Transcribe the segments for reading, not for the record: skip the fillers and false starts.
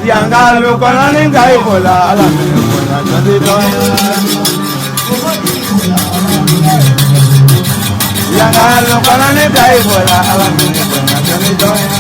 Yangalo kolani gai bola ala bola jadi doya. Yangalo kolani gai bola ala bola jadi doya.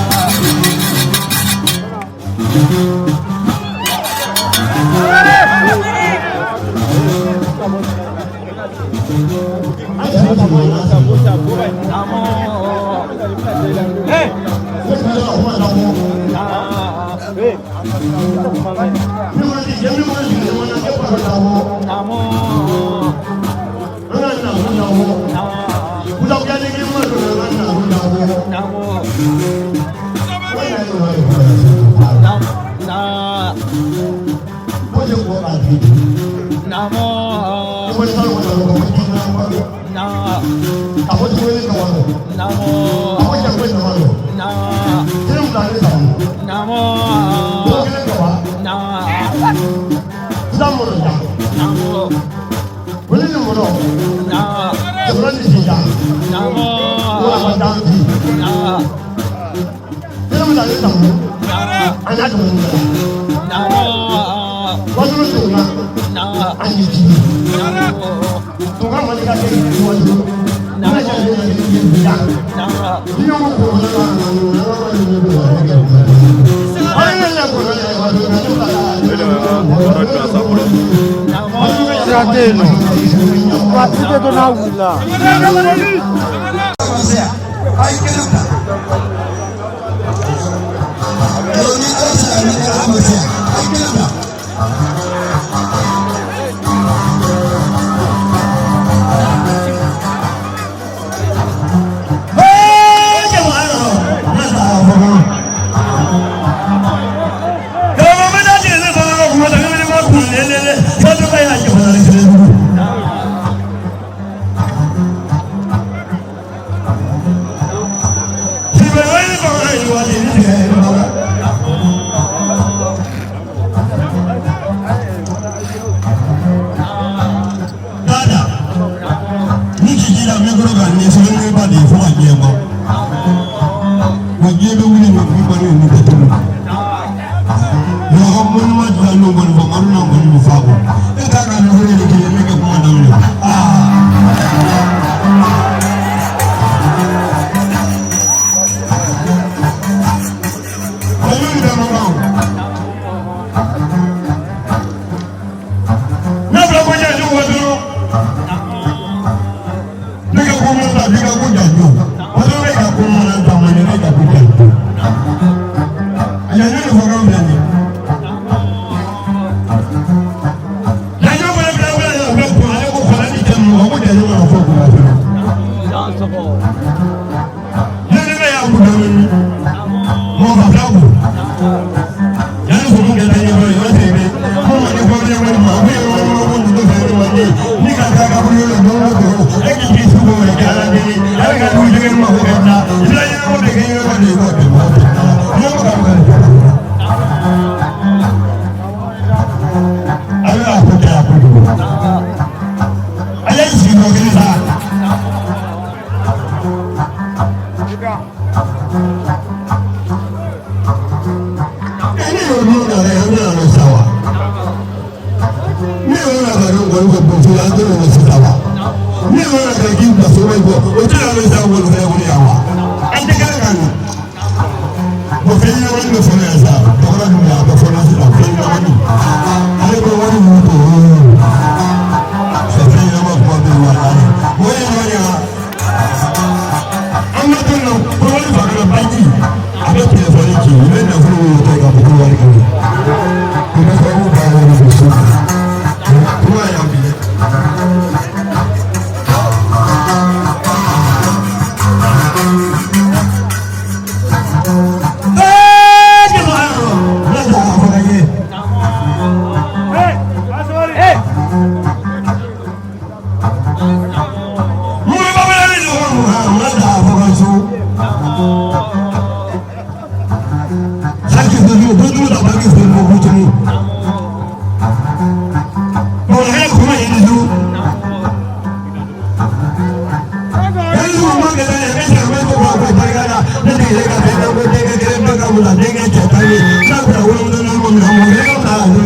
la dengue que está ahí. La uno de los hombres,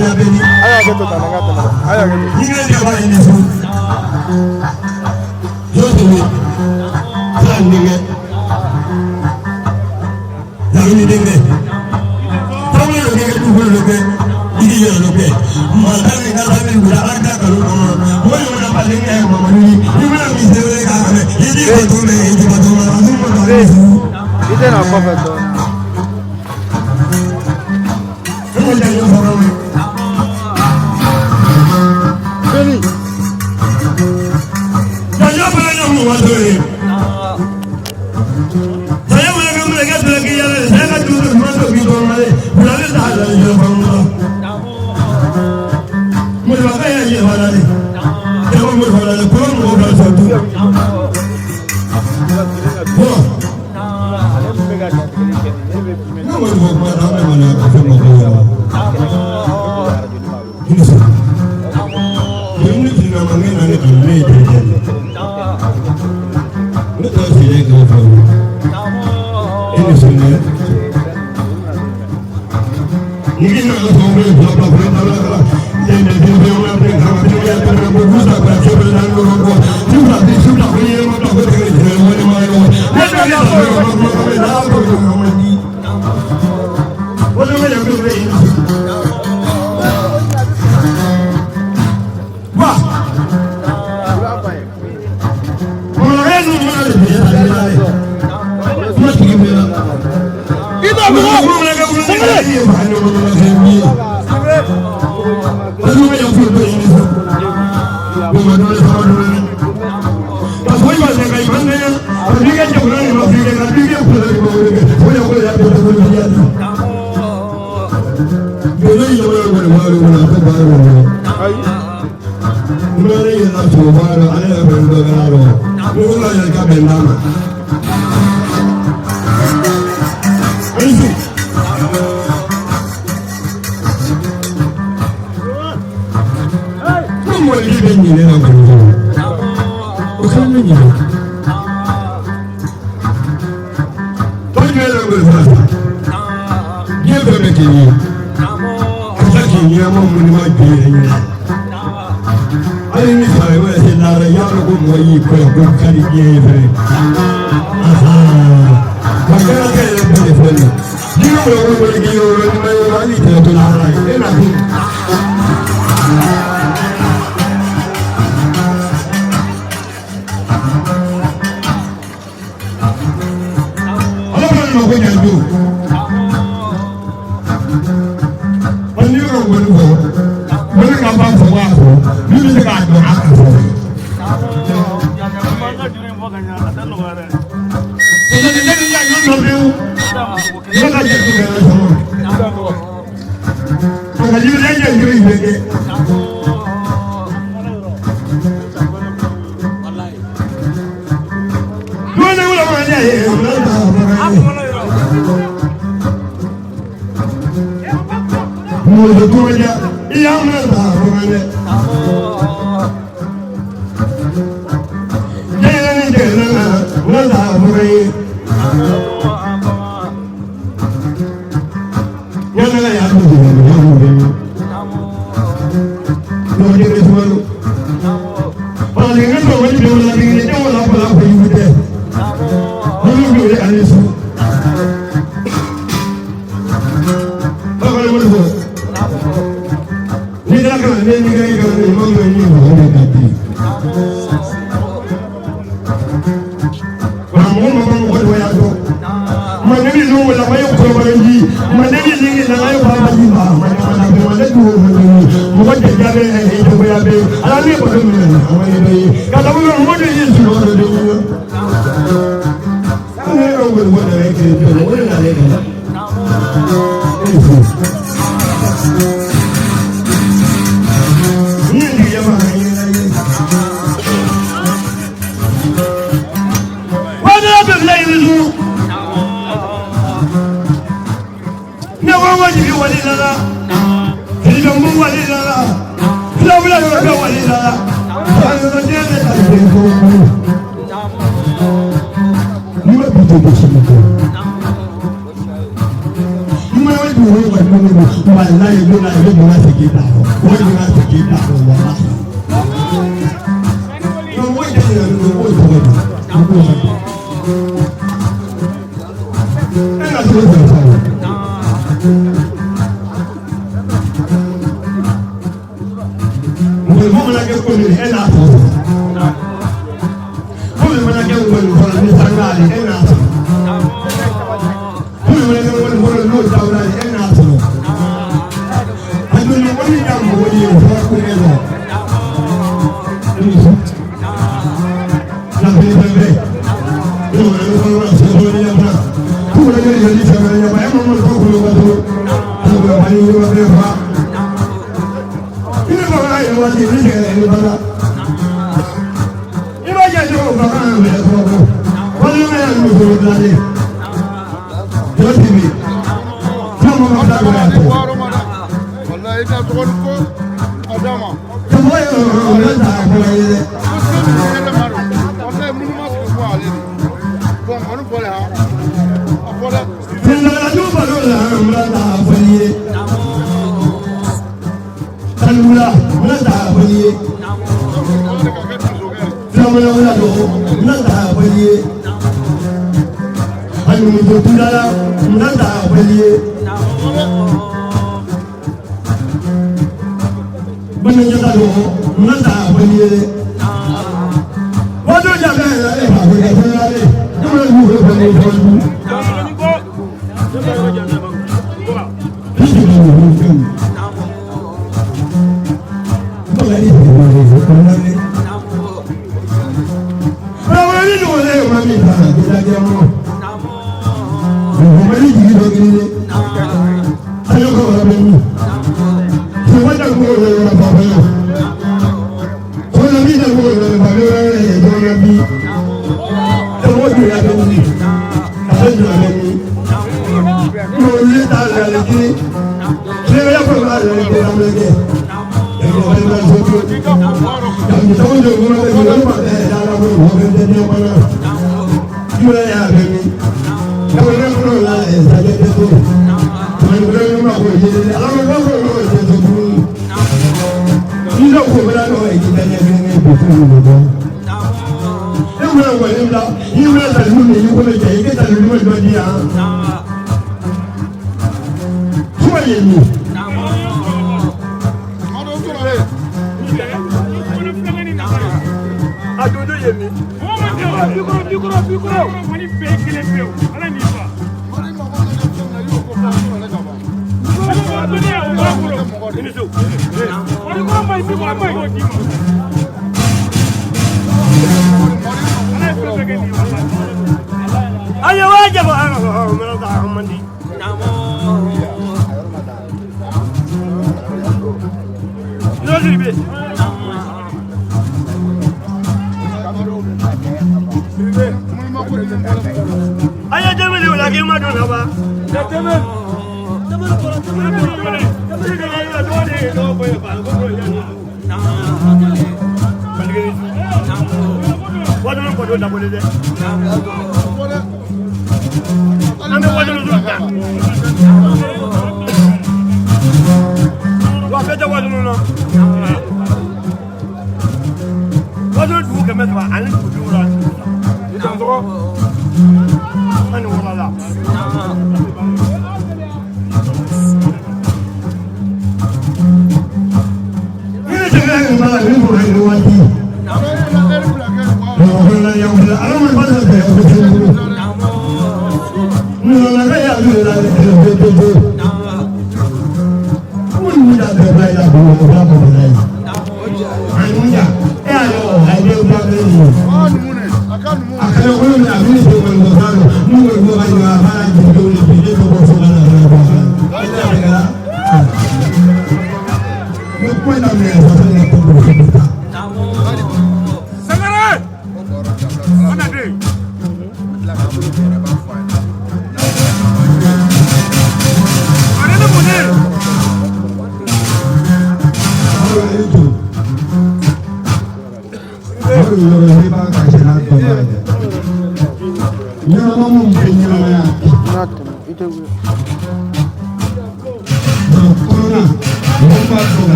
la beni. Ni que va en eso. Yo te digo, plan dengue. La ni dengue. Todo lo que tú puedes lo que y yo lo que. Mata en casa de la arca con uno. Voy a una palenca, mamá. Y una misa de carne. Y digo tú le digo tú la Ite na kofe to. Beni. Ya para yo mu wato e. Saya mo ga mo ga tla ki ya le sa ga tu mo to bi do ma le. Bula le ta la yo ba mo. Mo ba ga ya ye wala le. Ya mo wala le ko mo ga sa tu.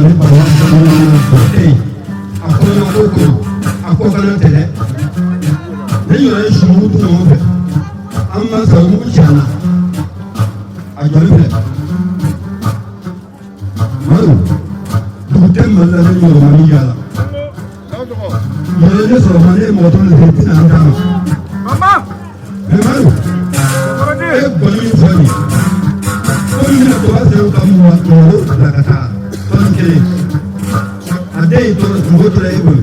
ní bàbá ẹ̀ àkọ́yọ̀ kókò àkọ́kọ́lọ́ tẹ̀lé lẹ́yìn rẹ̀ sùnwó tó wọ́n fẹ́ an ma sọ̀rọ̀ mú jàna àjọyọ̀ fẹ́ mọ́rù dùkútẹ́ mọ́lá ní yorùbá ní yàrá yẹlẹ sọ̀rọ̀ ma ní mọ́tò ní fẹ́ tí náà dáná ẹ mọ́rù ẹ gbọ́n mi fọ́ ni ó ní ìlú tó wá sẹ́yìn ká mú wa lọ́wọ́ àdàkàtà tọ́ni kelen adé yìí tó mọ́tò tó yẹ bọ̀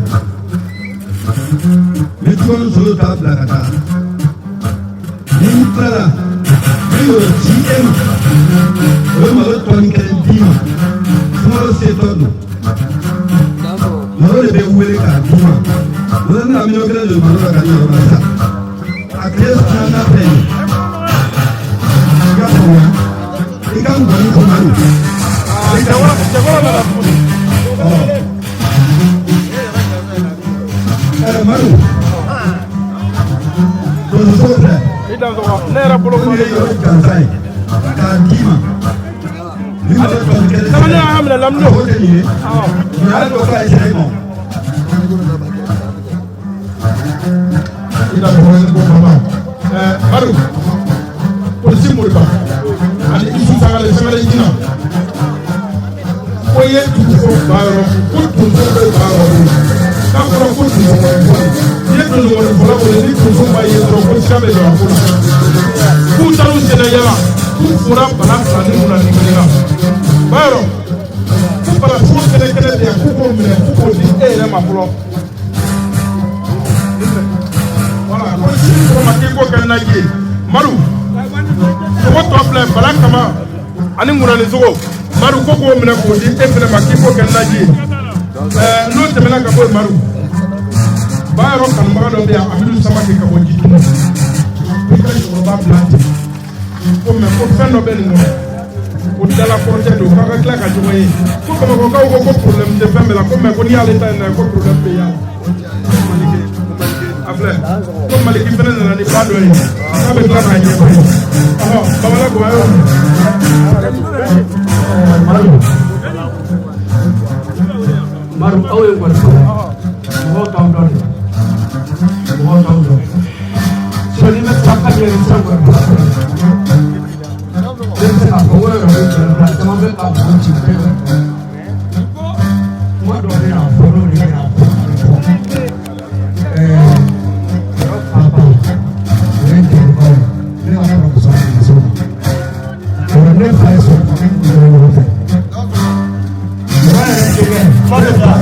mi tí wọ́n sọ̀rọ̀ tá a bila ka taa ni n tilala ne y'o ci e ma o ye malo tɔni kelen d'i ma sunkalo setɔ don malo de bɛ wele k'a d'i ma o la ne ka miliyɔn kelen don malo la ka di yɔrɔ la sa a tile filanan fɛ yen i ka faamuya i ka nkɔni fɔ malo i ka malo donso fɛ ne yɛrɛ bolo ko ye yɔrɔ gansan ye k'a d'i ma ni malo tɔni kelen ne y'a minɛ lamini o tɛ nin ye nin y'ale dɔ k'a ye sira i ma. ila ko ko mama Maru polisi moriba ani isu sagale sagale jina ko ye tuko baaro ko tuko be baaro ka ko ko tuko ko ye to no wala ko ni tuko ba ye ro ko sabe do ko ku taru sene yala ku fura bala sani muna ni kila baaro ku para ko kene kene de ku ko mine ku ko di e le ma pro voilà ko si ko ma ke ko kan na ye Maru ko to play bala kama ani muna ni zogo Maru ko ko mine ko di e fele ma ke ko kan na ye no temela ka bo Maru baaro kan ma do be Abdul Samake ka bo jitu ko ka ko ba plant ko me ko fen no be ni ko dala projet do ka kla ka joye ko ko ko problème de femme la ko me ko ni ale ta na ko problème be ya afle ko maliki fene na ni ba do yi ka be kla na ye ko bawala ko ayo Maru awe ko ho taw do so ni me takka ye ni sango Dense a power of it, some of it are punching. What do they have? Follow the Papa, when they go, they are from something. So, for a new place of coming to the water. Why again? What is that?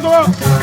Gracias.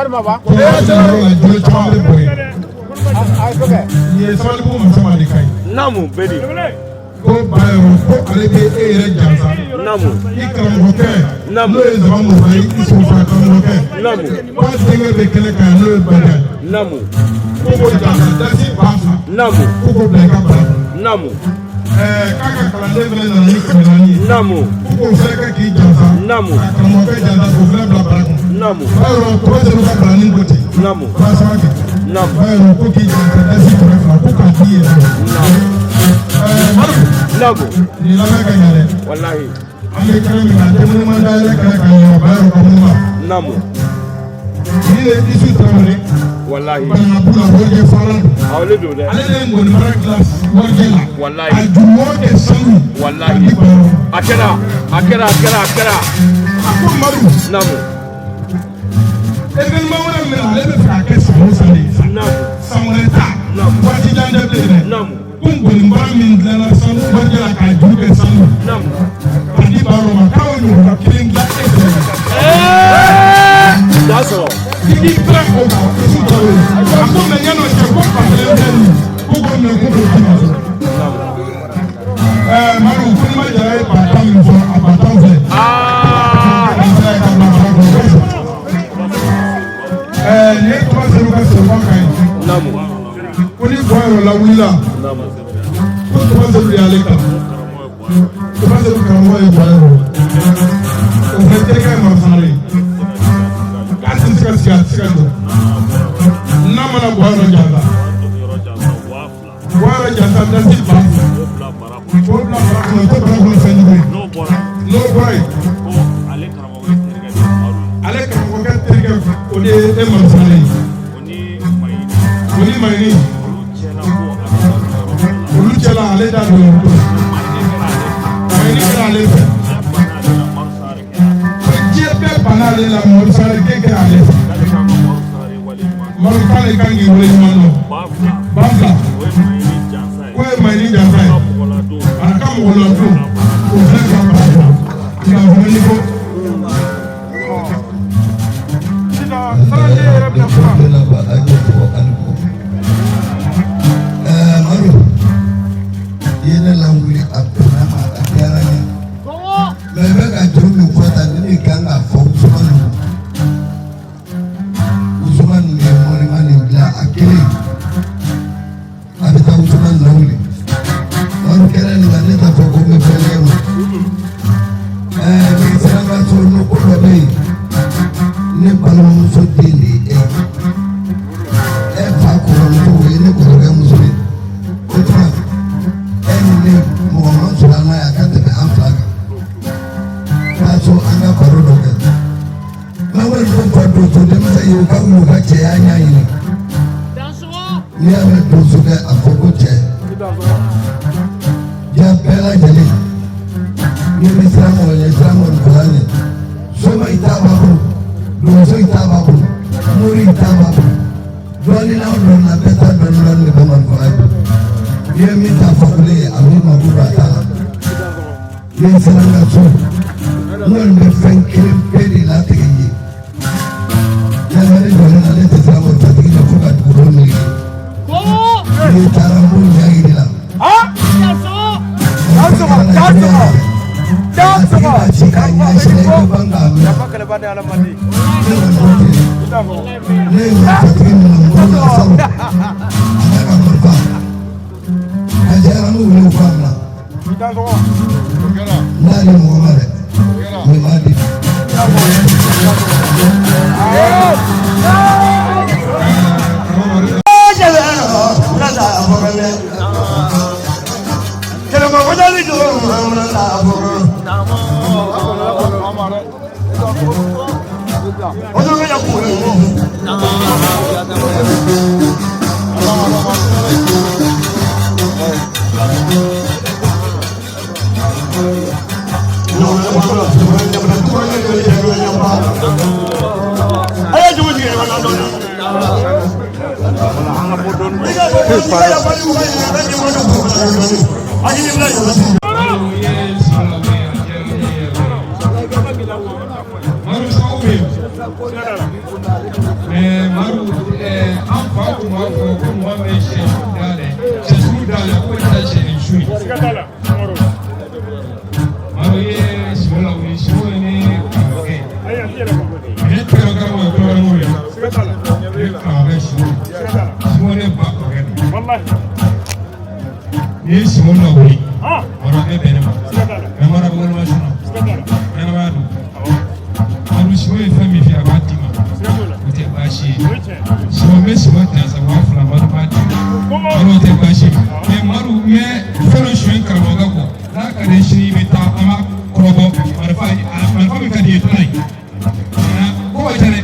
baba ko ya jara la jolo chama de boy ay ko ke ni sabali ko ma sama de kai namu bedi ko bayo ko ale ke e yere jansa namu ikram ko ke namu no e zaman mo bay iso fa kan ko ke namu ba dinga be kele kan no e bada namu ko ko jansa dasi basa namu ko ko be ka ba namu kaka kalande bele na ni ko na ni namu ko fere ka ki jansa namu akram ko jansa ko fere bla bla namu bayo ko se ko ka ni ko ti namu ba sa ke namu bayo ko ki jansa dasi ko fa ko ka ki e namu namu ni la ka nyale wallahi ame kare mi na de mo ma da le ka yo bayo ko mo ma namu ni le isu tawre wallahi bana bula woje faran awle do de ale de ngol mara class woje la wallahi ajumo de sanu wallahi akera ako maru namu even ma wona me ale be fa ke samu sale namu samureta namu wati jande de namu ngol mara min dala sanu woje la ka juke sanu namu adi baro ma kawo no ka kilin la that's all Iki kira ko isu tawre ako me nyano che ko pa le ndani ko ko me ko ko maru ko ma jara pa tam fo abatam fe ne ko se ko se ko kai namu ko ni ko la wila namu ko ko se ri ale ka ko se ko mo e ko ko fe te ka ma sanale ka sin ska na mana boaro jalla boaro jalla da ti ba ko bla bara ko to bara ko fe ni no boy ko ale karamo ke terga o de e man sale oni mai olu chala ale da do mai ni kala ale fe je be banale la mo sale ke ke ale maru kale kangi wole mano bafla ko e mai ni jansa aka mo lo do o fe ka ba ti na mo ni ko sina sala de rabna ko maru yene languli apuna ma akara ni me be ka jumi kwata ni kanga fo Usman ni moni mani bla akili abita Usman languli on kera ni ngane ta fo ko me fele mo ni sanga so no ko be ne balo so dili fa ko no we ne ko ga musuli otra ni mo no sura na ya ka te amflaga so anga baro do ke ma wa do ko do to de ma yo ka mu ka che anya yi ni ame do so ke afoko che ya pela jeli ni mi samo fulani so ma itaba ko do so itaba ko muri itaba ko do ni na do na beta do ni ba man fulani ye mi ta fakule abi ma bura ta ye sanga so non me fen kiri peri la tegi ya mari do na le tsa mo tagi na ko ka duro mi ko ni tarambu ya gidila Maru an fa kun b'a fɔ ko mɔgɔ min ye sɛsu dayɛlɛ sɛsu dayɛlɛ ko ta sɛden su ye Maru ye siko la wuli siko ye ne karamɔgɔkɛ ne tɛgɛ karamɔgɔ ye kɔrɔmɔgɔ ye ne karamɔgɔkɛ siko ne ba kɔrɔkɛ don ni ye siko la wuli Maru e bɛn ne ma mɛ Maru bɛ wolo ma sɔn ɲɛnamaya don Maru siko ye fɛn min fɛ a b'a d'i ma o tɛ baasi ye siko bɛ siko ta sa waa fila Maru b'a d'i ma Maru o tɛ baasi ye mɛ Maru mɛ fɛn dɔ suɲɛ karamɔgɔkɛ kɔ n'a ka di sini i bɛ taa an b'a kɔrɔbɔ marifa min ka di ye tɔnɔ ye ko bɛ tɛ dɛ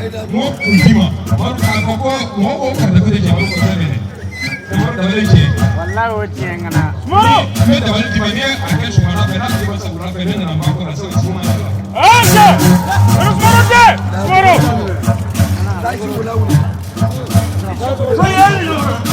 n ko o d'i ma Maru k'a fɔ ko mɔgɔ ko karata ko tɛ jɛ Maru ko tɛ minɛ Maru dabali tiɲɛ Wallahi o tiɲɛ ka na. n bɛ dabali d'i ma n'i ye a kɛ sumana fɛ n'a tigi ma sa wula fɛ ne nana n b'a kɔrɔ sisan suma yɛrɛ la. Sumaro!